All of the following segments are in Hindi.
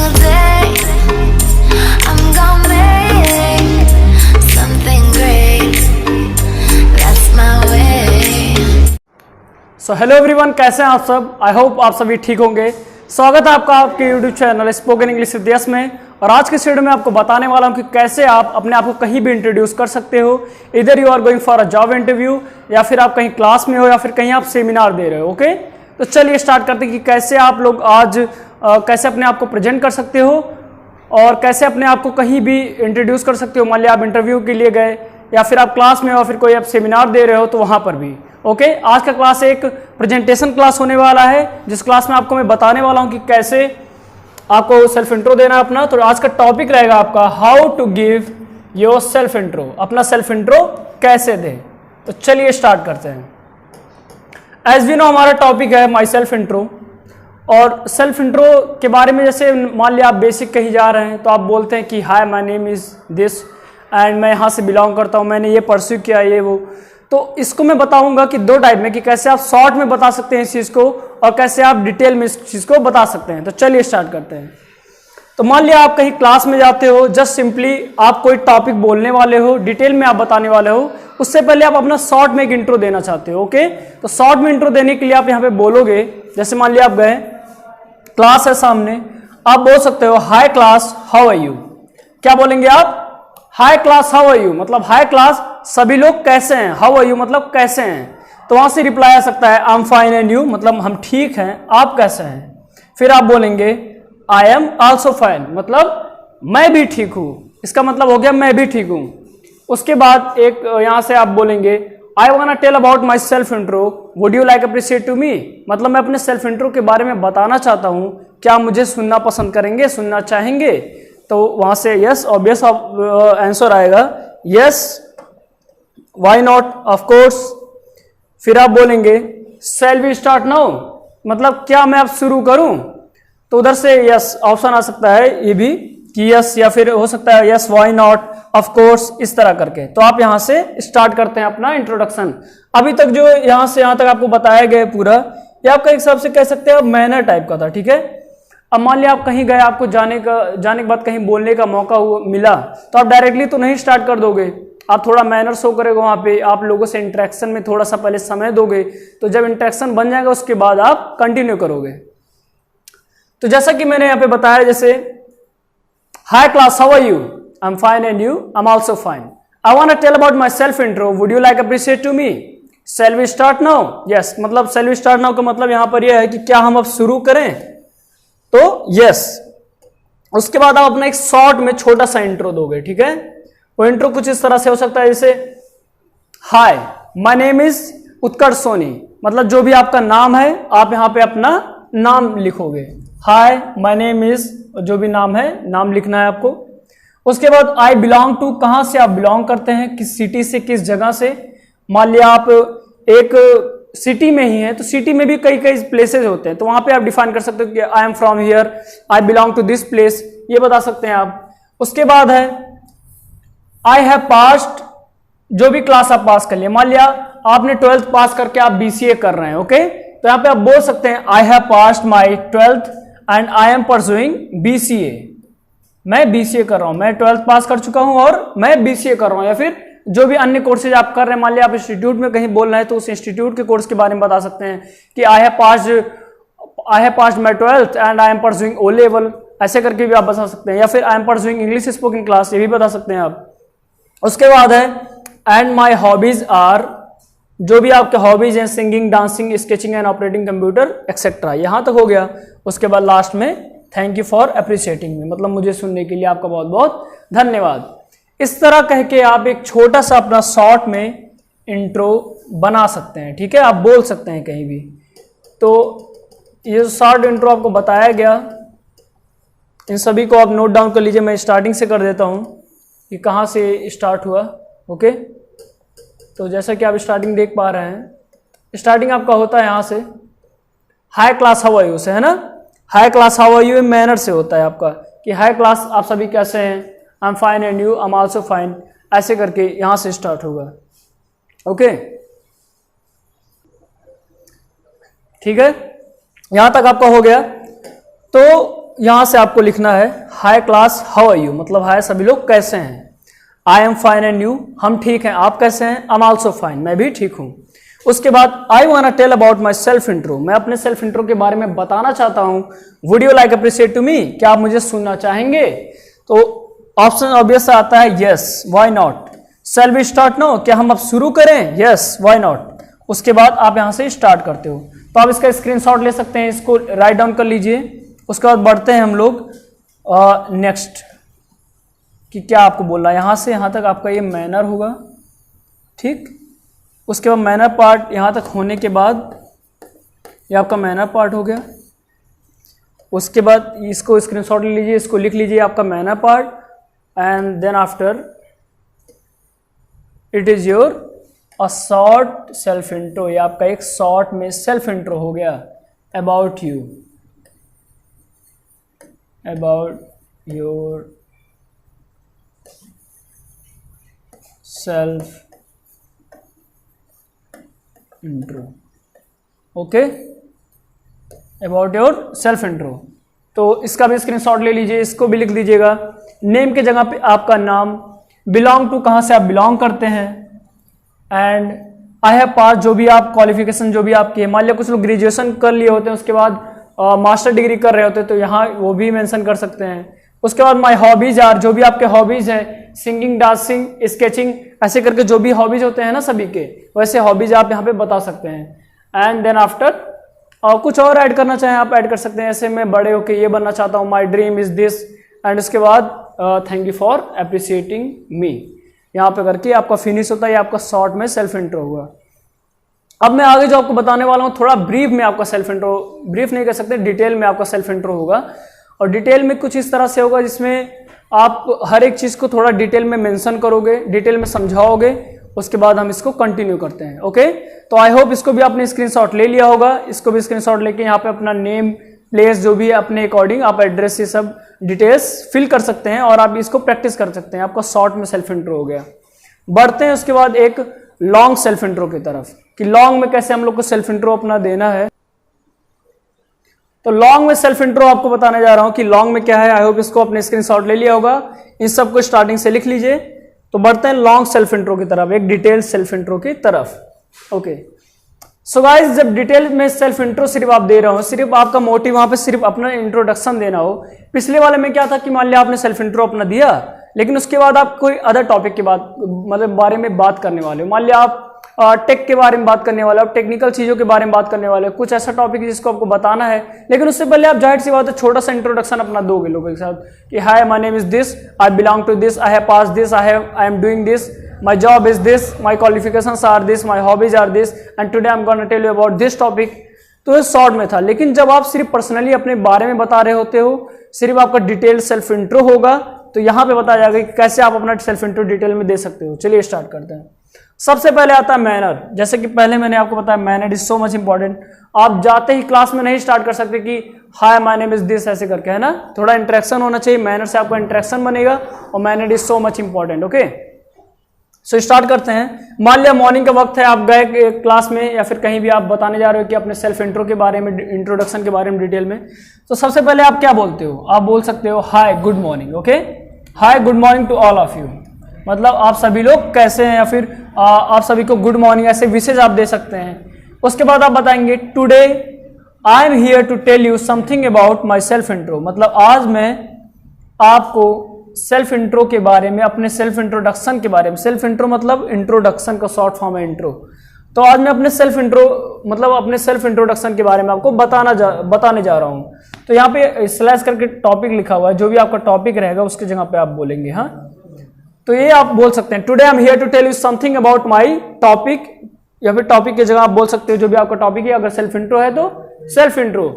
single day. I'm gonna make something great. That's my way. So hello everyone, कैसे हैं आप सब? आई होप आप सभी ठीक होंगे। स्वागत है आपका आपके YouTube channel spoken English with yes में। और आज के वीडियो में आपको बताने वाला हूं कि कैसे आप अपने आप को कहीं भी इंट्रोड्यूस कर सकते हो। इधर you are going for a job interview, या फिर आप कहीं क्लास में हो, या फिर कहीं आप सेमिनार दे रहे हो। ओके, तो चलिए स्टार्ट करते हैं कि कैसे आप लोग आज कैसे अपने आप को प्रेजेंट कर सकते हो और कैसे अपने आप को कहीं भी इंट्रोड्यूस कर सकते हो। मान लिया आप इंटरव्यू के लिए गए, या फिर आप क्लास में हो, फिर कोई आप सेमिनार दे रहे हो, तो वहां पर भी। ओके, आज का क्लास एक प्रेजेंटेशन क्लास होने वाला है, जिस क्लास में आपको मैं बताने वाला हूं कि कैसे आपको सेल्फ इंट्रो देना अपना। तो आज का टॉपिक रहेगा आपका how to give your self intro, अपना सेल्फ इंट्रो कैसे दें। तो चलिए स्टार्ट करते हैं। एज वी नो, हमारा टॉपिक है माई सेल्फ इंट्रो। और सेल्फ इंट्रो के बारे में, जैसे मान लिया आप बेसिक कहीं जा रहे हैं, तो आप बोलते हैं कि hi my name is this and मैं यहाँ से बिलोंग करता हूँ, मैंने ये परस्यू किया, ये वो। तो इसको मैं बताऊंगा कि दो टाइप में, कि कैसे आप शॉर्ट में बता सकते हैं इस चीज़ को और कैसे आप डिटेल में इस चीज़ को बता सकते हैं। तो चलिए स्टार्ट करते हैं। तो मान लिया आप कहीं क्लास में जाते हो, जस्ट सिंपली आप कोई टॉपिक बोलने वाले हो, डिटेल में आप बताने वाले हो, उससे पहले आप अपना शॉर्ट में एक इंट्रो देना चाहते हो। ओके, तो शॉर्ट में इंट्रो देने के लिए आप यहाँ पे बोलोगे, जैसे मान लिया आप गए, क्लास है सामने, आप बोल सकते हो हाय क्लास हाउ आर यू। क्या बोलेंगे आप? हाय क्लास हाउ आर यू, मतलब हाय क्लास सभी लोग कैसे हैं, हाउ आर यू मतलब कैसे हैं। तो वहां से रिप्लाई आ सकता है आई एम फाइन एंड यू, मतलब हम ठीक हैं, आप कैसे हैं। फिर आप बोलेंगे आई एम ऑल्सो फाइन, मतलब मैं भी ठीक हूं, इसका मतलब हो गया मैं भी ठीक हूं। उसके बाद एक यहां से आप बोलेंगे I want to tell about my self intro, would you like appreciate to me, मतलब मैं अपने सेल्फ इंट्रो के बारे में बताना चाहता हूं, क्या मुझे सुनना पसंद करेंगे, सुनना चाहेंगे। तो वहां से यस ऑब्वियस आंसर आएगा, yes why not of course. फिर आप बोलेंगे शैल वी स्टार्ट नाउ, मतलब क्या मैं अब शुरू करूं। तो उधर से यस ऑप्शन आ सकता है ये भी कि यस, या फिर हो सकता है yes why not of course, इस तरह करके। तो आप यहां से स्टार्ट करते हैं अपना इंट्रोडक्शन। अभी तक जो यहां से यहां तक आपको बताया गया पूरा, ये आपका एक हिसाब से कह सकते हैं मैनर टाइप का था। ठीक है, अब मान लिया आप कहीं गए, आपको जाने के बाद कहीं बोलने का मौका मिला, तो आप डायरेक्टली तो नहीं स्टार्ट कर दोगे, आप थोड़ा मैनर शो करेगा वहां पे, आप लोगों से इंटरेक्शन में थोड़ा सा पहले समय दोगे। तो जब इंटरेक्शन बन जाएगा उसके बाद आप कंटिन्यू करोगे। तो जैसा कि मैंने यहाँ पे बताया, जैसे hi class how are you, I am fine and you, I am also fine, I want to tell about my self intro, would you like appreciate to me, shall we start now. Yes, मतलब शैल वी स्टार्ट नाउ का मतलब यहाँ पर यह है कि क्या हम अब शुरू करें। तो यस, उसके बाद आप अपना एक शॉर्ट में छोटा सा इंट्रो दोगे। ठीक है, वो इंट्रो कुछ इस तरह से हो सकता है, जैसे हाय माय नेम इज उत्कर्ष सोनी, मतलब जो भी आपका नाम है आप यहाँ पे अपना नाम लिखोगे। हाय माय नेम इज, जो भी नाम है, नाम लिखना है आपको। उसके बाद आई बिलोंग टू, कहां से आप बिलोंग करते हैं, किस सिटी से, किस जगह से। मान लिया आप एक सिटी में ही है, तो सिटी में भी कई कई प्लेसेस होते हैं, तो वहां पे आप डिफाइन कर सकते हो कि I am from here, I belong to this place, ये बता सकते हैं आप। उसके बाद है आई हैव पास्ड, जो भी क्लास आप पास कर लिए। मान लिया आपने 12th पास करके आप बीसीए कर रहे हैं। ओके, तो यहां पे आप बोल सकते हैं आई have passed my 12th and I am pursuing BCA, मैं बीसीए कर रहा हूं, मैं 12th पास कर चुका हूं और मैं बीसीए कर रहा हूं। या फिर जो भी अन्य कोर्सेज आप कर रहे हैं, मान लिया आप इंस्टीट्यूट में कहीं बोल रहे हैं, तो उस इंस्टीट्यूट के कोर्स के बारे में बता सकते हैं कि I have passed my 12th and I am pursuing O level, ऐसे करके भी आप बता सकते हैं। या फिर I am pursuing English spoken class, ये भी बता सकते हैं आप। उसके बाद है एंड माई हॉबीज आर, जो भी आपके हॉबीज हैं, singing, dancing, sketching and operating computer etcetera, यहां तक हो गया। उसके बाद लास्ट में थैंक यू फॉर अप्रिशिएटिंग मी, मतलब मुझे सुनने के लिए आपका बहुत बहुत धन्यवाद। इस तरह कह के आप एक छोटा सा अपना शॉर्ट में इंट्रो बना सकते हैं। ठीक है, आप बोल सकते हैं कहीं भी। तो ये शॉर्ट इंट्रो आपको बताया गया, इन सभी को आप नोट डाउन कर लीजिए। मैं स्टार्टिंग से कर देता हूं कि कहां से स्टार्ट हुआ। ओके, तो जैसा कि आप स्टार्टिंग देख पा रहे हैं, स्टार्टिंग आपका होता है यहां से hi class how are you से, है ना। Hi class how are you manner से होता है आपका कि हाय क्लास आप सभी कैसे हैं, आई am fine and you, I am also fine, ऐसे करके यहां से स्टार्ट होगा। ओके, ठीक है, यहां तक आपका हो गया। तो यहां से आपको लिखना है हाय क्लास, हाउ आर यू, मतलब हाय सभी लोग कैसे हैं। आई एम फाइन एंड यू, हम ठीक हैं, आप कैसे हैं। आई एम ऑल्सो फाइन, मैं भी ठीक हूं। उसके बाद I want to tell about my self intro, मैं अपने सेल्फ इंट्रो के बारे में बताना चाहता हूं। Would you like appreciate to me, क्या आप मुझे सुनना चाहेंगे। तो ऑप्शन ऑब्वियस आता है yes, why not. Shall we start now, क्या हम अब शुरू करें, यस व्हाई नॉट। उसके बाद आप यहां से स्टार्ट करते हो, तो आप इसका स्क्रीनशॉट ले सकते हैं, इसको राइट डाउन कर लीजिए। उसके बाद बढ़ते हैं हम लोग नेक्स्ट, कि क्या आपको बोलना है। यहां से यहां तक आपका ये मैनर होगा, ठीक। उसके बाद मैनर पार्ट यहां तक होने के बाद ये आपका मैनर पार्ट हो गया। उसके बाद इसको स्क्रीनशॉट ले लीजिए, इसको लिख लीजिए आपका manner part, and then after it is your a short self intro, ये आपका एक शॉर्ट में सेल्फ इंट्रो हो गया about you, about your self intro, okay, about your self intro. तो इसका भी स्क्रीनशॉट ले लीजिए, इसको भी लिख दीजिएगा। नेम के जगह पे आपका नाम, बिलोंग टू कहाँ से आप बिलोंग करते हैं, एंड आई हैव पास, जो भी आप क्वालिफिकेशन जो भी आपकी है। मान लिया कुछ लोग ग्रेजुएशन कर लिए होते हैं, उसके बाद मास्टर डिग्री कर रहे होते हैं, तो यहाँ वो भी मेंशन कर सकते हैं। उसके बाद माय हॉबीज आर, जो भी आपके हॉबीज है, सिंगिंग, डांसिंग, स्केचिंग, ऐसे करके जो भी हॉबीज होते हैं ना सभी के, वैसे हॉबीज आप यहाँ पे बता सकते हैं। एंड देन आफ्टर कुछ और ऐड करना चाहें आप ऐड कर सकते हैं, ऐसे मैं बड़े होके ये बनना चाहता हूँ, my dream is this, and उसके बाद थैंक यू फॉर अप्रिशिएटिंग मी, यहाँ पे करके आपका फिनिश होता है। ये आपका शॉर्ट में सेल्फ इंट्रो हुआ। अब मैं आगे जो आपको बताने वाला हूँ थोड़ा ब्रीफ में आपका सेल्फ इंट्रो, ब्रीफ नहीं कह सकते, डिटेल में आपका सेल्फ इंट्रो होगा। और डिटेल में कुछ इस तरह से होगा जिसमें आप हर एक चीज को थोड़ा डिटेल में मेंशन करोगे, डिटेल में समझाओगे, उसके बाद हम इसको कंटिन्यू करते हैं, ओके। तो आई होप इसको भी आपने स्क्रीनशॉट ले लिया होगा। इसको भी स्क्रीनशॉट लेके यहाँ पे अपना नेम, प्लेस जो भी है अपने अकॉर्डिंग आप एड्रेस, ये सब डिटेल्स फिल कर सकते हैं और आप इसको प्रैक्टिस कर सकते हैं। आपका शॉर्ट में सेल्फ इंट्रो हो गया। बढ़ते हैं उसके बाद एक लॉन्ग सेल्फ इंट्रो की तरफ, कि लॉन्ग में कैसे हम लोग को सेल्फ इंट्रो अपना देना है। तो लॉन्ग में सेल्फ इंट्रो आपको बताने जा रहा हूं कि लॉन्ग में क्या है। आई होप इसको अपने स्क्रीनशॉट ले लिया होगा, इन सबको स्टार्टिंग से लिख लीजिए। तो बढ़ते हैं लॉन्ग सेल्फ इंट्रो की तरफ, एक डिटेल सेल्फ इंट्रो की तरफ, ओके। सो गाइस, जब डिटेल में सेल्फ इंट्रो सिर्फ आप दे रहे हो, सिर्फ आपका मोटिव वहां पे सिर्फ अपना इंट्रोडक्शन देना हो। पिछले वाले में क्या था कि मान लिया आपने सेल्फ इंट्रो अपना दिया, लेकिन उसके बाद आप कोई अदर टॉपिक के बाद मतलब बारे में बात करने वाले हो। मान लिया आप टेक के बारे में बात करने वाले हो, टेक्निकल चीजों के बारे में बात करने वाले हो, कुछ ऐसा टॉपिक जिसको आपको बताना है, लेकिन उससे पहले आप जाहिर सी बात है छोटा सा इंट्रोडक्शन अपना दोगे लोगों के साथ कि hi my name is this, I belong to this, I have pass this, I am doing this, my job is this, my qualifications are this, my hobbies are this, and today I am gonna tell you about this topic. तो ये शॉर्ट में था, लेकिन जब आप सिर्फ पर्सनली अपने बारे में बता रहे होते हो, सिर्फ आपका डिटेल सेल्फ इंट्रो होगा, तो यहां पे बताया जाएगा कि कैसे आप अपना सेल्फ इंट्रो डिटेल में दे सकते हो। चलिए स्टार्ट करते हैं। सबसे पहले आता है मैनर। जैसे कि पहले मैंने आपको बताया manner is so much important. आप जाते ही क्लास में नहीं स्टार्ट कर सकते कि hi my name is this ऐसे करके, है ना। थोड़ा इंटरेक्शन होना चाहिए, मैनर से आपका इंटरेक्शन बनेगा, और manner is so much important, okay. So start करते हैं। मान लिया मॉर्निंग का वक्त है, आप गए क्लास में या फिर कहीं भी आप बताने जा रहे हो कि अपने सेल्फ इंट्रो के बारे में, इंट्रोडक्शन के बारे में डिटेल में। तो सबसे पहले आप क्या बोलते हो, आप बोल सकते हो hi good morning, okay. Hi good morning to all of you, मतलब आप सभी लोग कैसे हैं, या फिर आप सभी को गुड मॉर्निंग, ऐसे विशेष आप दे सकते हैं। उसके बाद आप बताएंगे today I am here to tell you something about my self intro, मतलब आज मैं आपको सेल्फ इंट्रो के बारे में, अपने सेल्फ इंट्रोडक्शन के बारे में, सेल्फ इंट्रो मतलब इंट्रोडक्शन का शॉर्ट फॉर्म है इंट्रो, तो आज मैं अपने सेल्फ इंट्रो मतलब अपने सेल्फ इंट्रोडक्शन के बारे में आपको बताने जा रहा हूं। तो यहाँ पे स्लैश करके टॉपिक लिखा हुआ है, जो भी आपका टॉपिक रहेगा उसके जगह पे आप बोलेंगे, हाँ। तो ये आप बोल सकते हैं today I am here to tell you something about my topic, या फिर टॉपिक की जगह आप बोल सकते हो जो भी आपका टॉपिक है। अगर सेल्फ इंट्रो है तो सेल्फ इंट्रो।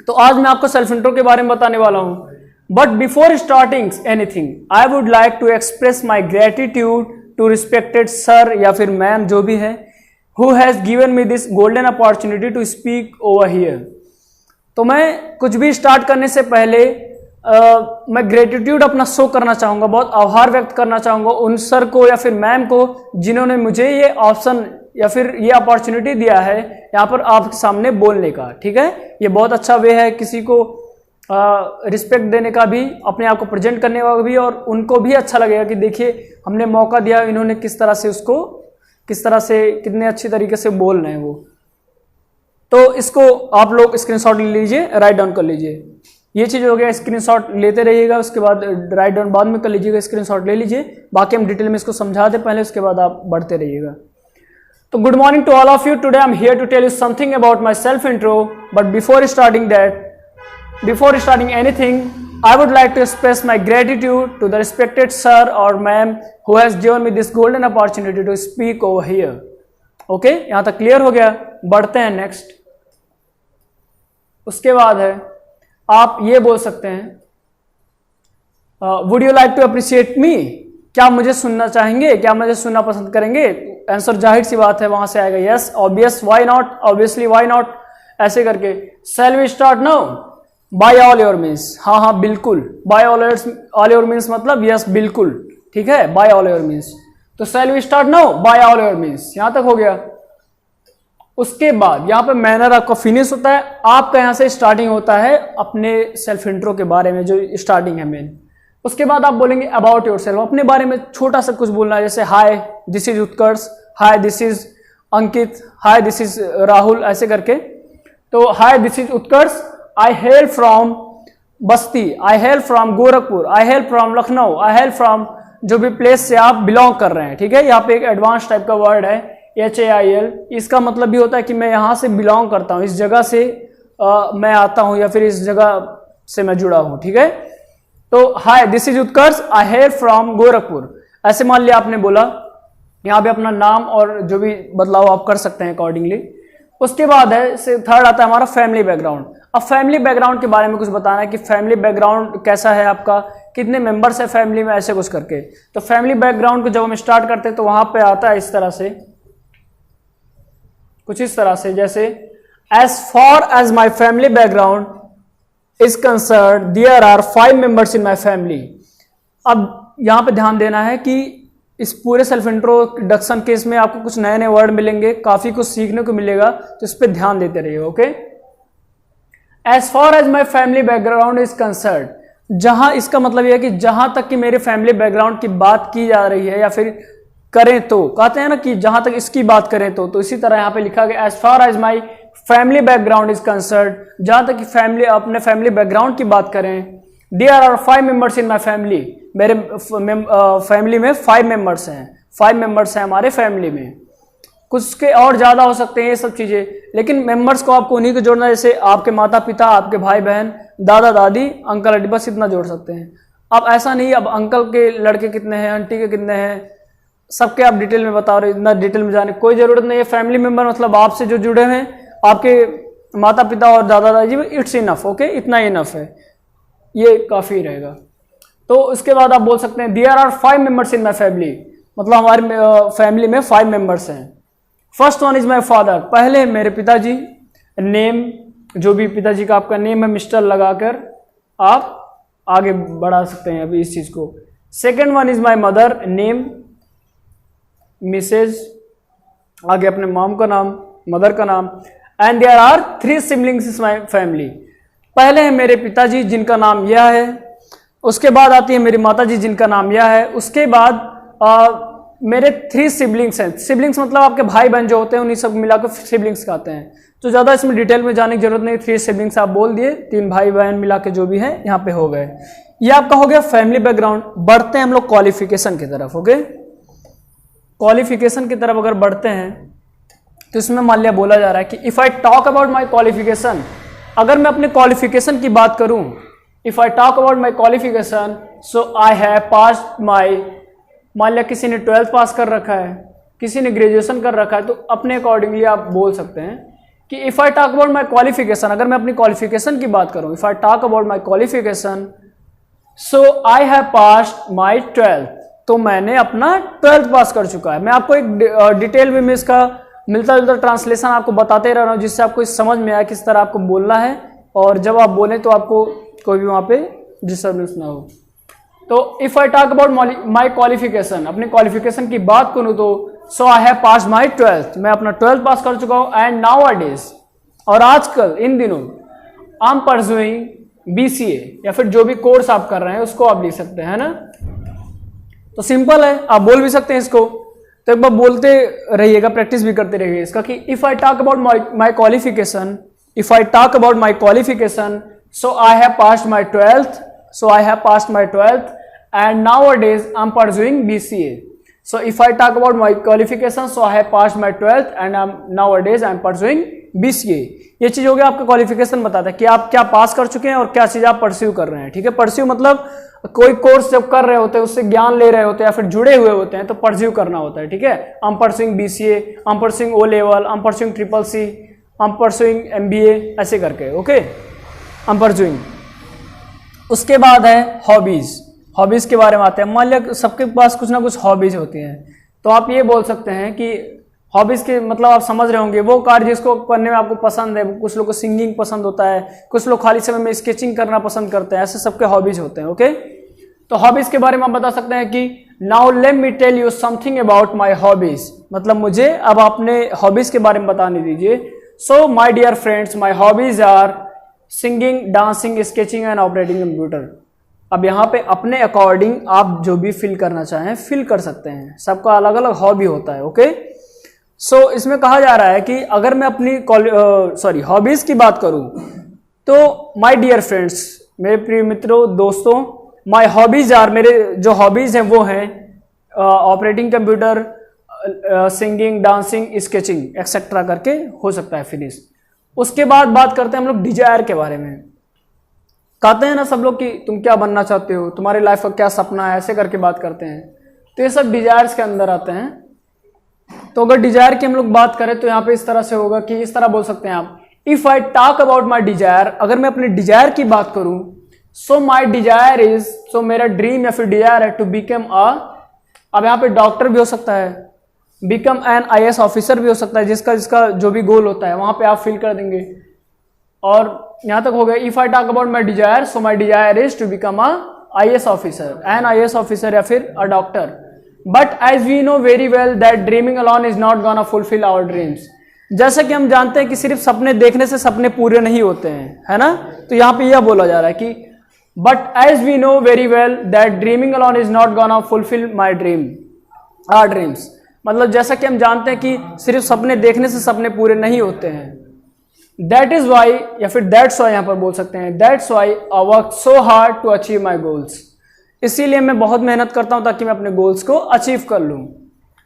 तो आज मैं आपको सेल्फ इंट्रो के बारे में बताने वाला हूं। But before starting anything I would like to express my gratitude to respected sir या फिर मैम जो भी है, who has given me this golden opportunity to speak over here. तो मैं कुछ भी स्टार्ट करने से पहले मैं ग्रेटिट्यूड अपना शो करना चाहूंगा, बहुत आभार व्यक्त करना चाहूंगा उन सर को या फिर मैम को जिन्होंने मुझे ये ऑप्शन या फिर ये अपॉर्चुनिटी दिया है यहाँ पर आपके सामने बोलने का, ठीक है। ये बहुत अच्छा वे है किसी को रिस्पेक्ट देने का भी, अपने आप को प्रेजेंट करने का भी, और उनको भी अच्छा लगेगा कि देखिए हमने मौका दिया, इन्होंने किस तरह से उसको, किस तरह से कितने अच्छी तरीके से बोल रहे हैं वो। तो इसको आप लोग स्क्रीनशॉट ले लीजिए, राइट डाउन कर लीजिए। ये चीज़ हो गया, स्क्रीनशॉट लेते रहिएगा, उसके बाद राइट डाउन बाद में कर लीजिएगा, स्क्रीनशॉट ले लीजिए। बाकी हम डिटेल में इसको समझा दें पहले, उसके बाद आप बढ़ते रहिएगा। तो good morning to all of you. Today I am here to tell you something about my self intro, but before starting anything, I would like to express my gratitude to the respected sir or ma'am who has given me this golden opportunity to speak over here. Okay, यहाँ तक क्लियर हो गया। बढ़ते हैं नेक्स्ट। उसके बाद है, आप ये बोल सकते हैं, would you like to appreciate me? क्या मुझे सुनना चाहेंगे, क्या मुझे सुनना पसंद करेंगे? आंसर जाहिर सी बात है वहां से आएगा yes, obvious, why not, obviously, why not, ऐसे करके। Shall we start now? By all your means, हाँ हाँ बिल्कुल। बाय ऑल योर मीन्स मतलब यस बिल्कुल, ठीक है, बाय ऑल योर मीन्स। तो shall we start now? By all your means, यहां तक हो गया। उसके बाद यहाँ पे मैनर आपका फिनिश होता है, आपका यहाँ से स्टार्टिंग होता है अपने सेल्फ इंट्रो के बारे में, जो स्टार्टिंग है मेन। उसके बाद आप बोलेंगे अबाउट योर सेल्फ, अपने बारे में छोटा सा कुछ बोलना है, जैसे hi this is Utkarsh, hi this is Ankit, hi this is Rahul, ऐसे करके। तो hi this is Utkarsh, I hail from Basti, I hail from Gorakhpur, I hail from Lucknow, I hail from जो भी प्लेस से आप बिलोंग कर रहे हैं, ठीक है। यहाँ पे एक एडवांस टाइप का वर्ड है HAIL, इसका मतलब भी होता है कि मैं यहाँ से बिलोंग करता हूँ, इस जगह से मैं आता हूँ, या फिर इस जगह से मैं जुड़ा हूँ, ठीक है। तो hi this is Utkarsh, I hail from Gorakhpur, ऐसे मान लिया आपने बोला। यहाँ पे अपना नाम और जो भी बदलाव आप कर सकते हैं अकॉर्डिंगली। उसके बाद है थर्ड आता है हमारा फैमिली बैकग्राउंड। अब फैमिली बैकग्राउंड के बारे में कुछ बताना है कि फैमिली बैकग्राउंड कैसा है आपका, कितने मेंबर्स है फैमिली में, ऐसे कुछ करके। तो फैमिली बैकग्राउंड को जब हम स्टार्ट करते हैं तो वहां पे आता है इस तरह से, कुछ इस तरह से, जैसे as far as my family background is concern there are 5 members in my family. अब यहां पे ध्यान देना है कि इस पूरे सेल्फ इंट्रोडक्शन के इसमें आपको कुछ नए नए वर्ड मिलेंगे, काफी कुछ सीखने को मिलेगा, तो इस पर ध्यान देते रहिए। Okay, as far as my family background is concern, जहां, इसका मतलब यह है कि जहां तक कि मेरे फैमिली बैकग्राउंड की बात की जा रही है, या फिर करें तो, कहते हैं ना कि जहां तक इसकी बात करें तो इसी तरह यहां पे लिखा गया as far as my family background is concern, जहां तक कि फैमिली, अपने फैमिली बैकग्राउंड की बात करें। There are 5 members in my family, मेरे फैमिली में 5 मेंबर्स हैं, 5 मेंबर्स हैं हमारे फैमिली में। कुछ के और ज्यादा हो सकते हैं ये सब चीजें, लेकिन मेंबर्स को आपको उन्हीं को जोड़ना, जैसे आपके माता पिता, आपके भाई बहन, दादा दादी, अंकल आंटी, बस इतना जोड़ सकते हैं। अब ऐसा नहीं, अब अंकल के लड़के कितने हैं, आंटी के कितने हैं, सबके आप डिटेल में बता रहे, इतना डिटेल में जाने कोई जरूरत नहीं है। फैमिली मेंबर मतलब आपसे जो जुड़े हैं, आपके माता पिता और दादा दादी, इट्स इनफ। ओके, इतना इनफ है, ये काफी रहेगा। तो उसके बाद आप बोल सकते हैं there are 5 members in my family, मतलब हमारी फैमिली में 5 मेंबर्स हैं। First one is my father, पहले मेरे पिताजी, नेम, जो भी पिताजी का आपका नेम है मिस्टर लगाकर आप आगे बढ़ा सकते हैं अभी इस चीज को। Second one is my mother, name, Mrs, आगे अपने मॉम का नाम, मदर का नाम। And there are 3 siblings in my family, पहले है मेरे पिताजी जिनका नाम यह है, उसके बाद आती है मेरी माताजी जिनका नाम यह है, उसके बाद मेरे 3 सिबलिंग्स हैं। सिबलिंग्स मतलब आपके भाई बहन जो होते हैं, उन्हीं सब मिलाकर सिबलिंग्स कहते हैं। तो ज़्यादा इसमें डिटेल में जाने की जरूरत नहीं, 3 सिबलिंग्स आप बोल दिए, 3 भाई बहन मिला के जो भी है यहाँ पे हो गए। ये आपका हो गया फैमिली बैकग्राउंड। बढ़ते हैं हम लोग क्वालिफिकेशन की तरफ। ओके, क्वालिफिकेशन की तरफ अगर बढ़ते हैं तो इसमें मान लिया बोला जा रहा है कि if I talk about my qualification, अगर मैं अपने क्वालिफिकेशन की बात करूं, if I talk about my qualification, so I have passed माई, मान लिया किसी ने 12th पास कर रखा है, किसी ने ग्रेजुएशन कर रखा है, तो अपने अकॉर्डिंगली आप बोल सकते हैं कि if I talk about my qualification, अगर मैं अपनी क्वालिफिकेशन की बात करूं, if I talk about my qualification, so I have passed my 12th, तो मैंने अपना 12th पास कर चुका है। मैं आपको एक डिटेल में इसका मिलता जुलता ट्रांसलेशन आपको बताते रह रहा हूँ, जिससे आपको समझ में आए किस तरह आपको बोलना है, और जब आप बोलें तो आपको कोई भी वहाँ पे डिस्टर्बेंस ना हो। तो if I talk about my qualification, अपने क्वालिफिकेशन की बात करूँ तो सो आई हैव पास माई 12th, मैं अपना 12th पास कर चुका हूँ। एंड नाउ अ डेज, और आजकल इन दिनों, आई एम परसुइंग BCA या फिर जो भी कोर्स आप कर रहे हैं उसको आप लिख सकते हैं, है ना। तो सिंपल है, आप बोल भी सकते हैं इसको। तो एक बार बोलते रहिएगा, प्रैक्टिस भी करते रहिए इसका कि if I talk about my qualification, if I talk about my qualification, so I have passed my 12th and nowadays I'm pursuing BCA. So if I talk about my qualification, so I have passed my 12th and nowadays I'm pursuing BCA. ये चीज हो गया, आपका क्वालिफिकेशन बताता है कि आप क्या पास कर चुके हैं और क्या चीज आप परस्यू कर रहे हैं, ठीक है। परस्यू मतलब कोई कोर्स जब कर रहे होते हैं, उससे ज्ञान ले रहे होते हैं या फिर जुड़े हुए होते हैं, तो परस्यू करना होता है, ठीक है। I'm pursuing BCA, I'm pursuing O level, I'm pursuing CCC, I'm pursuing MBA, ऐसे करके, ओके, I'm pursuing। उसके बाद है हॉबीज। हॉबीज के बारे में आते हैं। मान लिया सबके पास कुछ ना कुछ हॉबीज होती हैं, तो आप ये बोल सकते हैं कि हॉबीज के मतलब आप समझ रहे होंगे वो कार्य जिसको करने में आपको पसंद है। कुछ लोग को सिंगिंग पसंद होता है, कुछ लोग खाली समय में स्केचिंग करना पसंद करते हैं, ऐसे सबके हॉबीज होते हैं, ओके। तो हॉबीज के बारे में आप बता सकते हैं कि now let me tell you something about my hobbies, मतलब मुझे अब अपने हॉबीज के बारे में बताने दीजिए। So my dear friends, my hobbies are singing, dancing, sketching and operating computer. अब यहाँ पे अपने अकॉर्डिंग आप जो भी फिल करना चाहें फिल कर सकते हैं, सबका अलग अलग हॉबी होता है, ओके। सो इसमें कहा जा रहा है कि अगर मैं अपनी हॉबीज की बात करूं तो माय डियर फ्रेंड्स, मेरे प्रिय मित्रों, दोस्तों, माय हॉबीज आर, मेरे जो हॉबीज हैं वो हैं operating computer, singing, dancing, sketching etcetera करके हो सकता है फिनिश। उसके बाद बात करते हैं हम लोग डिजायर के बारे में। कहते हैं ना सब लोग कि तुम क्या बनना चाहते हो, तुम्हारी लाइफ का क्या सपना है, ऐसे करके बात करते हैं। तो ये सब डिजायर्स के अंदर आते हैं। तो अगर डिजायर की हम लोग बात करें तो यहाँ पे इस तरह से होगा कि इस तरह बोल सकते हैं आप, if I talk about my Dzire, अगर मैं अपने डिजायर की बात करूं, सो माई डिजायर इज, सो मेरा ड्रीम या फिर डिजायर है टू बिकम अब यहाँ पे डॉक्टर भी हो सकता है, बिकम एन IAS ऑफिसर भी हो सकता है, जिसका जो भी गोल होता है वहां पे आप फिल कर देंगे। और यहां तक हो गया, if I talk about my desire, so my desire is to become IAS officer, an IAS officer या फिर a doctor. But as we know very well that dreaming alone is not gonna fulfil our dreams. जैसा कि हम जानते हैं कि सिर्फ सपने देखने से सपने पूरे नहीं होते हैं, है ना। तो यहाँ पे यह बोला जा रहा है कि but as we know very well that dreaming alone is not gonna fulfil my our dreams. मतलब जैसा कि हम जानते हैं कि सिर्फ सपने देखने से सपने पूरे नहीं होते हैं। दैट इज वाई या फिर दैट्स वाई यहाँ पर बोल सकते हैं, that's why I work so hard to achieve my goals. इसीलिए मैं बहुत मेहनत करता हूं ताकि मैं अपने गोल्स को अचीव कर लूं,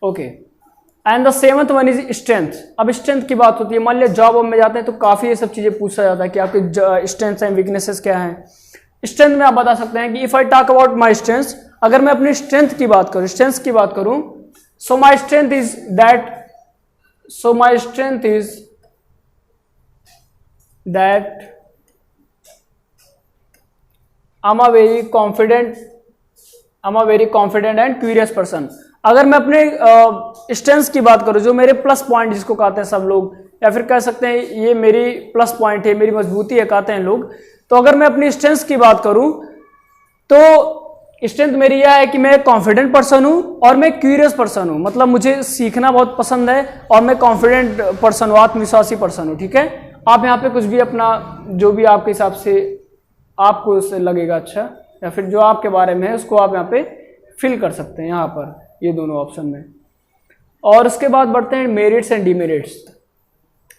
okay. And the seventh one is strength. अब स्ट्रेंथ की बात होती है, मान लिया जॉब में जाते हैं तो काफी ये सब चीजें पूछा जाता है कि आपके स्ट्रेंथ्स एंड वीकनेसेस क्या हैं। स्ट्रेंथ में आप बता सकते हैं कि if I talk about my strength, अगर मैं अपनी स्ट्रेंथ की बात करूं, so my strength is that, I'm a very confident and curious person। अगर मैं अपने स्ट्रेंथ्स की बात करूं, जो मेरे प्लस पॉइंट जिसको कहते हैं सब लोग, या फिर कह सकते हैं ये मेरी प्लस पॉइंट है, मेरी मजबूती है कहते हैं लोग। तो अगर मैं अपनी स्ट्रेंथ्स की बात करूं तो स्ट्रेंथ मेरी यह है कि मैं कॉन्फिडेंट पर्सन हूं और मैं क्यूरियस पर्सन हूं। मतलब मुझे सीखना बहुत पसंद है और मैं कॉन्फिडेंट पर्सन हूं, आत्मविश्वासी पर्सन हूं, ठीक है। आप यहाँ पे कुछ भी अपना जो भी आपके हिसाब से आपको उससे लगेगा अच्छा, या फिर जो आपके बारे में है उसको आप यहाँ पे फिल कर सकते हैं यहाँ पर, ये दोनों ऑप्शन में। और उसके बाद बढ़ते हैं मेरिट्स एंड डिमेरिट्स।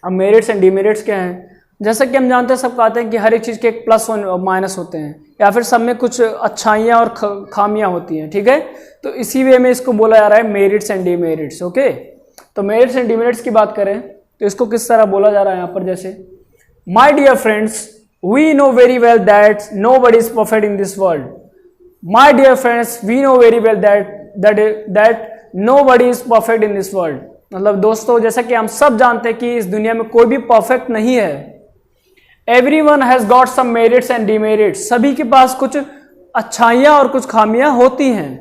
अब मेरिट्स एंड डिमेरिट्स क्या हैं? जैसा कि हम जानते हैं, सब कहते हैं कि हर एक चीज़ के एक प्लस और माइनस होते हैं, या फिर सब में कुछ अच्छाइयाँ और खामियाँ होती हैं, ठीक है। तो इसी वे में इसको बोला जा रहा है मेरिट्स एंड डिमेरिट्स, ओके। तो मेरिट्स एंड डिमेरिट्स की बात करें तो इसको किस तरह बोला जा रहा है यहाँ पर, जैसे my dear friends, we know very well that nobody is perfect in this world. My dear friends, we know very well that nobody is perfect in this world. मतलब दोस्तों, जैसा कि हम सब जानते हैं कि इस दुनिया में कोई भी परफेक्ट नहीं है। Everyone has got some merits and demerits. सभी के पास कुछ अच्छाइयाँ और कुछ खामियाँ होती हैं।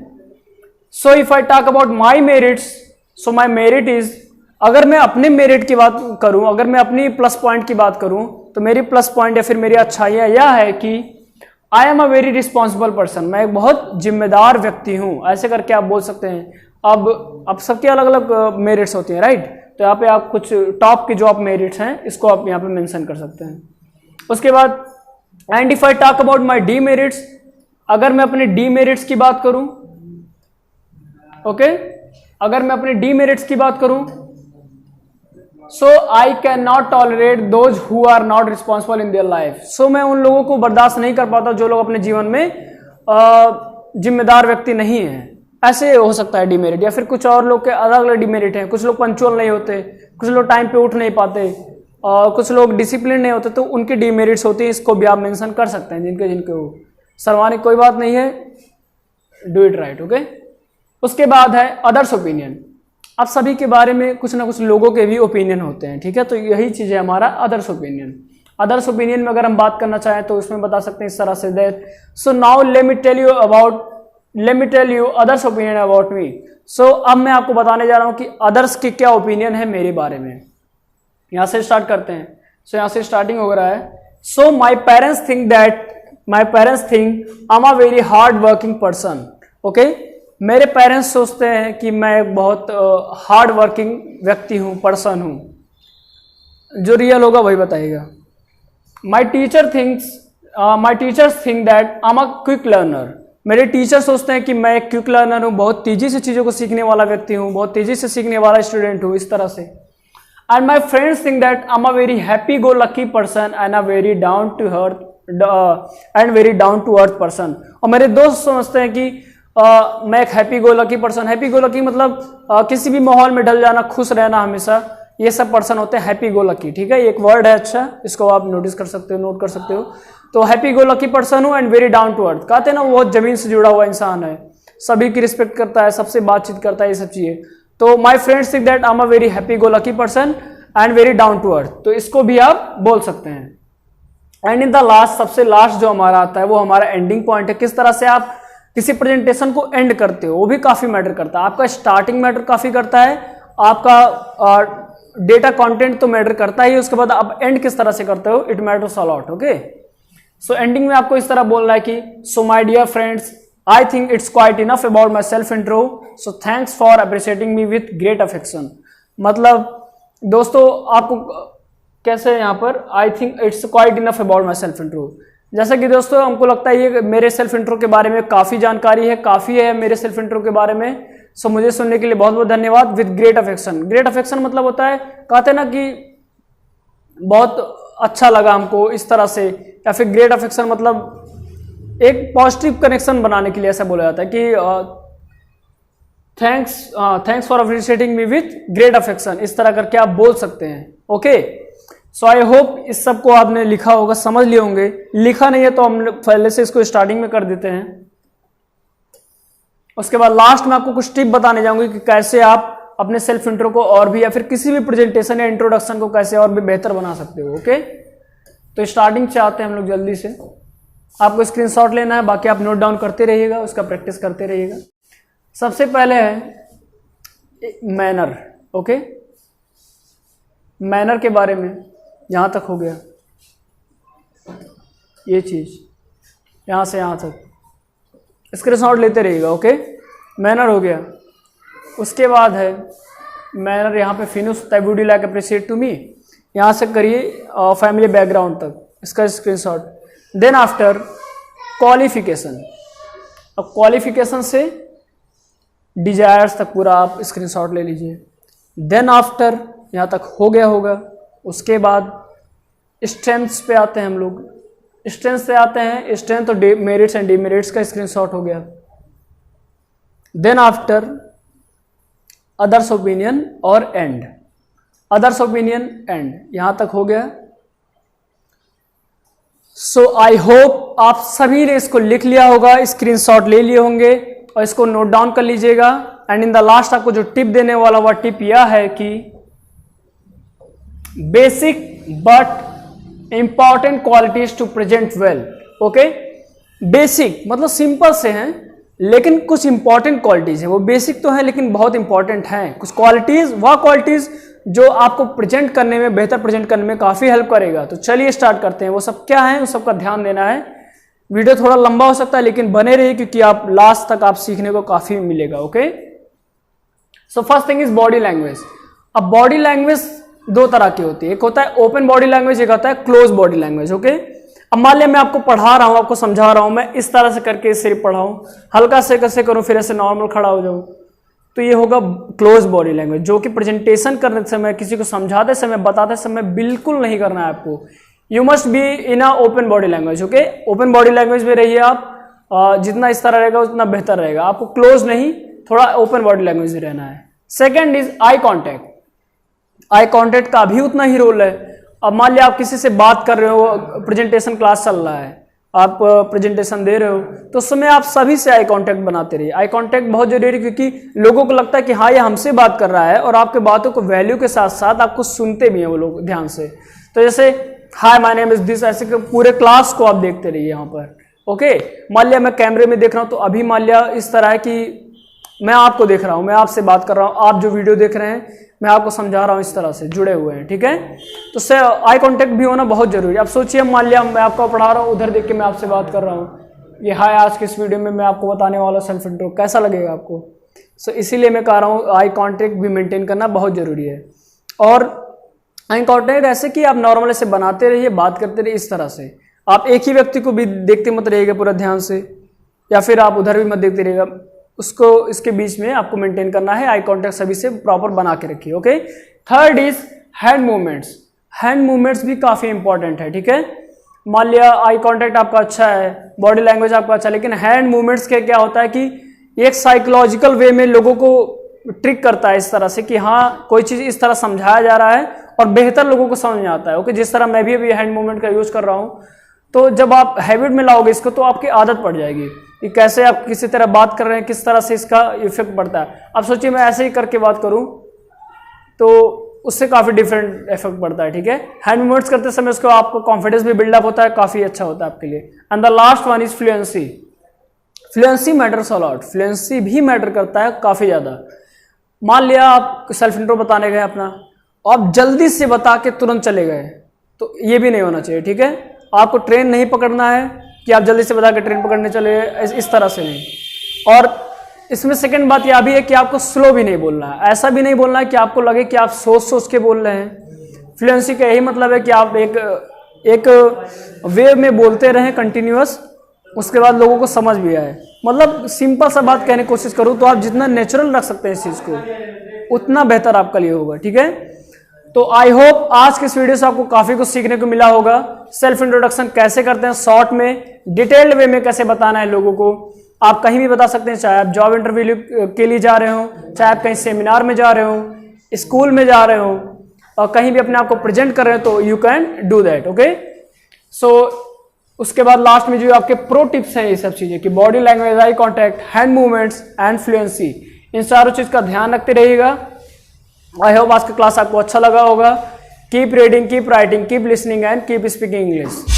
So if I talk about my merits, so my merit is, अगर मैं अपने मेरिट की बात करूं, अगर मैं अपनी प्लस पॉइंट की बात करूं, तो मेरी प्लस पॉइंट या फिर मेरी अच्छाइयाँ यह है कि I am a very responsible person. मैं एक बहुत जिम्मेदार व्यक्ति हूं, ऐसे करके आप बोल सकते हैं। अब सबके अलग अलग मेरिट्स होती हैं, राइट। तो यहाँ पे आप कुछ टॉप के जो आप मेरिट्स हैं इसको आप यहाँ पे मेंशन कर सकते हैं। उसके बाद and if I talk about my demerits, अगर मैं अपने डीमेरिट्स की बात करूं, ओके, अगर मैं अपने डीमेरिट्स की बात करूं, so I can not tolerate those who are not responsible in their life. So मैं उन लोगों को बर्दाश्त नहीं कर पाता जो लोग अपने जीवन में जिम्मेदार व्यक्ति नहीं है। ऐसे हो सकता है डीमेरिट, या फिर कुछ और लोग के अलग अलग डीमेरिट हैं। कुछ लोग पंक्चुअल नहीं होते, कुछ लोग टाइम पे उठ नहीं पाते, और कुछ लोग डिसिप्लिन नहीं होते, तो उनकी डीमेरिट्स होती है। इसको भी आप मेंशन कर सकते हैं, जिनके जिनके हो। सर्वानिक कोई बात नहीं है, डू इट राइट, ओके। उसके बाद है अदर्स ओपिनियन। अब सभी के बारे में कुछ ना कुछ लोगों के भी ओपिनियन होते हैं, ठीक है। तो यही चीज है हमारा अदर्स ओपिनियन। अदर्स ओपिनियन में अगर हम बात करना चाहें तो उसमें बता सकते हैं इस तरह से, that so now let me tell you others opinion about me. So अब मैं आपको बताने जा रहा हूं कि अदर्स की क्या ओपिनियन है मेरे बारे में। यहां से स्टार्ट करते हैं। सो यहां से स्टार्टिंग हो रहा है। So my parents think I am a very hard working person, okay. मेरे पेरेंट्स सोचते हैं कि मैं एक बहुत हार्ड वर्किंग व्यक्ति हूं, पर्सन हूं। जो रियल होगा वही बताएगा। My teachers think that I am a quick learner. मेरे टीचर सोचते हैं कि मैं एक क्विक लर्नर हूं, बहुत तेजी से चीजों को सीखने वाला व्यक्ति हूं, बहुत तेजी से सीखने वाला स्टूडेंट हूं, इस तरह से। And my friends think that I am a very happy go lucky person and a very down to earth person. और मेरे दोस्त समझते हैं कि मैं एक happy go lucky person. Happy go lucky मतलब किसी भी माहौल में ढल जाना, खुश रहना हमेशा, ये सब पर्सन होते हैं हैप्पी गो लकी, ठीक है। एक वर्ड है, अच्छा, इसको आप नोट कर सकते हो। तो हैप्पी गो लकी पर्सन हूं and very down to earth. कहते हैं ना, वो बहुत जमीन से जुड़ा हुआ इंसान है, सभी की रिस्पेक्ट करता है, सबसे बातचीत करता है, ये सब चीजें। तो my friends think that I am a very happy go lucky person and very down to earth. तो इसको भी आप बोल सकते हैं। एंड इन द लास्ट, सबसे लास्ट जो हमारा आता है वो हमारा एंडिंग पॉइंट है। किस तरह से आप किसी प्रेजेंटेशन को एंड करते हो, वो भी काफी मैटर करता है। आपका स्टार्टिंग मैटर काफी करता है, आपका डेटा कंटेंट तो मैटर करता ही है, उसके बाद आप एंड किस तरह से करते हो, it matters a lot, okay. So ending में आपको इस तरह बोलना है कि so my dear friends, I think it's quite enough about my self intro, so thanks for appreciating me with great affection. मतलब दोस्तों, आपको कैसे यहाँ पर I think it's quite enough about my self intro, जैसा कि दोस्तों हमको लगता है ये मेरे सेल्फ इंट्रो के बारे में काफी जानकारी है, काफी है मेरे सेल्फ इंट्रो के बारे में। सो मुझे सुनने के लिए बहुत बहुत धन्यवाद। With great affection, great affection मतलब होता है, कहते हैं ना कि बहुत अच्छा लगा हमको, इस तरह से। या फिर ग्रेट अफेक्शन मतलब एक पॉजिटिव कनेक्शन बनाने के लिए ऐसा बोला जाता है कि thanks for appreciating me with great affection, इस तरह करके आप बोल सकते हैं, ओके। सो आई होप इस सब को आपने लिखा होगा, समझ लिए होंगे। लिखा नहीं है तो हम पहले से इसको स्टार्टिंग में कर देते हैं। उसके बाद लास्ट में आपको कुछ टिप बताने जाऊंगी कि कैसे आप अपने सेल्फ इंट्रो को और भी, या फिर किसी भी प्रेजेंटेशन या इंट्रोडक्शन को कैसे और भी बेहतर बना सकते हो, ओके। तो स्टार्टिंग से आते हैं हम लोग जल्दी से। आपको स्क्रीनशॉट लेना है, बाकी आप नोट डाउन करते रहिएगा, उसका प्रैक्टिस करते रहिएगा। सबसे पहले है मैनर, ओके। मैनर के बारे में यहां तक हो गया, ये चीज यहां से यहां तक स्क्रीनशॉट लेते रहिएगा, ओके। मैनर हो गया। उसके बाद है मैनर, यहाँ पे finish would you like appreciate to me, यहाँ से करिए फैमिली बैकग्राउंड तक, इसका स्क्रीनशॉट। देन आफ्टर क्वालिफिकेशन, अब क्वालिफिकेशन से डिजायर्स तक पूरा आप स्क्रीनशॉट ले लीजिए। देन आफ्टर यहाँ तक हो गया होगा। उसके बाद स्ट्रेंथ्स पे आते हैं हम लोग। स्ट्रेंथ से आते हैं, स्ट्रेंथ और मेरिट्स एंड डिमेरिट्स का स्क्रीनशॉट हो गया। देन आफ्टर अदर्स ओपिनियन और एंड, अदर्स ओपिनियन एंड, यहां तक हो गया। सो आई होप आप सभी ने इसको लिख लिया होगा, स्क्रीनशॉट ले लिए होंगे और इसको नोट डाउन कर लीजिएगा। एंड इन द लास्ट आपको जो टिप देने वाला वह टिप यह है कि basic but important qualities to present well, okay. Basic मतलब सिंपल से हैं, लेकिन कुछ इंपॉर्टेंट क्वालिटीज है। वो बेसिक तो है लेकिन बहुत इंपॉर्टेंट हैं। कुछ क्वालिटीज, वह क्वालिटीज जो आपको प्रेजेंट करने में, बेहतर प्रेजेंट करने में काफी हेल्प करेगा। तो चलिए स्टार्ट करते हैं। वो सब क्या है, उस सबका ध्यान देना है। वीडियो थोड़ा लंबा हो सकता है लेकिन बने रहिए, क्योंकि आप लास्ट तक आप सीखने को काफी मिलेगा, okay. So first thing is body language. अब बॉडी लैंग्वेज दो तरह की होती है, एक होता है ओपन बॉडी लैंग्वेज, एक होता है क्लोज बॉडी लैंग्वेज, ओके। अब मान लिया मैं आपको पढ़ा रहा हूँ, आपको समझा रहा हूँ, मैं इस तरह से करके सिर्फ पढ़ाऊँ, हल्का से कैसे करूँ, फिर ऐसे नॉर्मल खड़ा हो जाऊँ, तो ये होगा क्लोज बॉडी लैंग्वेज, जो कि प्रेजेंटेशन करने समय, किसी को समझाते समय, बताते समय बिल्कुल नहीं करना है आपको। You must be in a open body language. Okay, open body language में रहिए आप, जितना इस तरह रहेगा उतना बेहतर रहेगा। आपको क्लोज नहीं, थोड़ा ओपन बॉडी लैंग्वेज में रहना है। Second is eye contact. Eye contact का भी उतना ही रोल है। अब मान लिया आप किसी से बात कर रहे हो, प्रेजेंटेशन क्लास चल रहा है, आप प्रेजेंटेशन दे रहे हो, तो उस समय आप सभी से आई कांटेक्ट बनाते रहिए। आई कांटेक्ट बहुत जरूरी है, क्योंकि लोगों को लगता है कि हाँ ये हमसे बात कर रहा है, और आपके बातों को वैल्यू के साथ साथ आपको सुनते भी हैं वो लोग ध्यान से। तो जैसे हाय माय नेम इज दिस, ऐसे पूरे क्लास को आप देखते रहिए यहाँ पर। ओके, मान लिया मैं कैमरे में देख रहा हूँ, तो अभी मान लिया इस तरह है कि मैं आपको देख रहा हूँ, मैं आपसे बात कर रहा हूँ, आप जो वीडियो देख रहे हैं मैं आपको समझा रहा हूँ, इस तरह से जुड़े हुए हैं। ठीक है, तो से आई कांटेक्ट भी होना बहुत जरूरी है। अब सोचिए, मान लिया मैं आपको पढ़ा रहा हूँ, उधर देख के मैं आपसे बात कर रहा हूँ, ये हाय आज के इस वीडियो में मैं आपको बताने वाला सेल्फ इंट्रो, कैसा लगेगा आपको? सो इसीलिए मैं कह रहा हूँ आई कांटेक्ट भी मेंटेन करना बहुत जरूरी है। और आई कांटेक्ट ऐसे कि आप नॉर्मल ऐसे बनाते रहिए, बात करते रहिए इस तरह से। आप एक ही व्यक्ति को भी देखते मत रहिएगा पूरा ध्यान से, या फिर आप उधर भी मत देखते रहिएगा, उसको इसके बीच में आपको मेंटेन करना है। आई कांटेक्ट सभी से प्रॉपर बना के रखिए। Okay, third is hand movements. Hand movements भी काफी इंपॉर्टेंट है। ठीक है, मान लिया आई कांटेक्ट आपका अच्छा है, बॉडी लैंग्वेज आपका अच्छा है, लेकिन हैंड मूवमेंट्स के क्या होता है कि एक साइकोलॉजिकल वे में लोगों को ट्रिक करता है इस तरह से कि हाँ कोई चीज इस तरह समझाया जा रहा है और बेहतर लोगों को समझ में आता है। ओके, जिस तरह मैं भी अभी हैंड मूवमेंट का यूज कर रहा हूँ, तो जब आप हैबिट में लाओगे इसको तो आपकी आदत पड़ जाएगी कि कैसे आप किसी तरह बात कर रहे हैं, किस तरह से इसका इफेक्ट पड़ता है। अब सोचिए मैं ऐसे ही करके बात करूं तो उससे काफी डिफरेंट इफेक्ट पड़ता है। ठीक है, हैंड मूवमेंट्स करते समय उसको आपको कॉन्फिडेंस भी बिल्डअप होता है, काफी अच्छा होता है आपके लिए। And the last one is fluency. Fluency matters a lot. Fluency भी मैटर करता है काफी ज्यादा। मान लिया आप सेल्फ इंट्रो बताने गए अपना, आप जल्दी से बता के तुरंत चले गए, तो ये भी नहीं होना चाहिए। ठीक है, आपको ट्रेन नहीं पकड़ना है कि आप जल्दी से बता के ट्रेन पकड़ने चले, इस तरह से नहीं। और इसमें सेकंड बात यह भी है कि आपको स्लो भी नहीं बोलना है, ऐसा भी नहीं बोलना है कि आपको लगे कि आप सोच सोच के बोल रहे हैं। फ्लुएंसी का यही मतलब है कि आप एक वे में बोलते रहें कंटिन्यूअस, उसके बाद लोगों को समझ भी आए। मतलब सिंपल सा बात कहने की कोशिश करूँ तो आप जितना नेचुरल रख सकते हैं इस चीज़ को, उतना बेहतर आपके लिए होगा। ठीक है, तो आई होप आज के इस वीडियो से आपको काफी कुछ सीखने को मिला होगा। सेल्फ इंट्रोडक्शन कैसे करते हैं, शॉर्ट में, डिटेल्ड वे में कैसे बताना है लोगों को। आप कहीं भी बता सकते हैं, चाहे आप जॉब इंटरव्यू के लिए जा रहे हो, चाहे आप कहीं सेमिनार में जा रहे हो, स्कूल में जा रहे हो, और कहीं भी अपने आप को प्रेजेंट कर रहे हो, तो you can do that. Okay, so उसके बाद लास्ट में जो आपके प्रो टिप्स हैं ये सब चीजें कि body language, eye contact, hand movements and fluency, इन चारों चीज का ध्यान रखते रहिएगा। आई होप आज का क्लास आपको अच्छा लगा होगा। Keep reading, keep writing, keep listening and keep speaking English.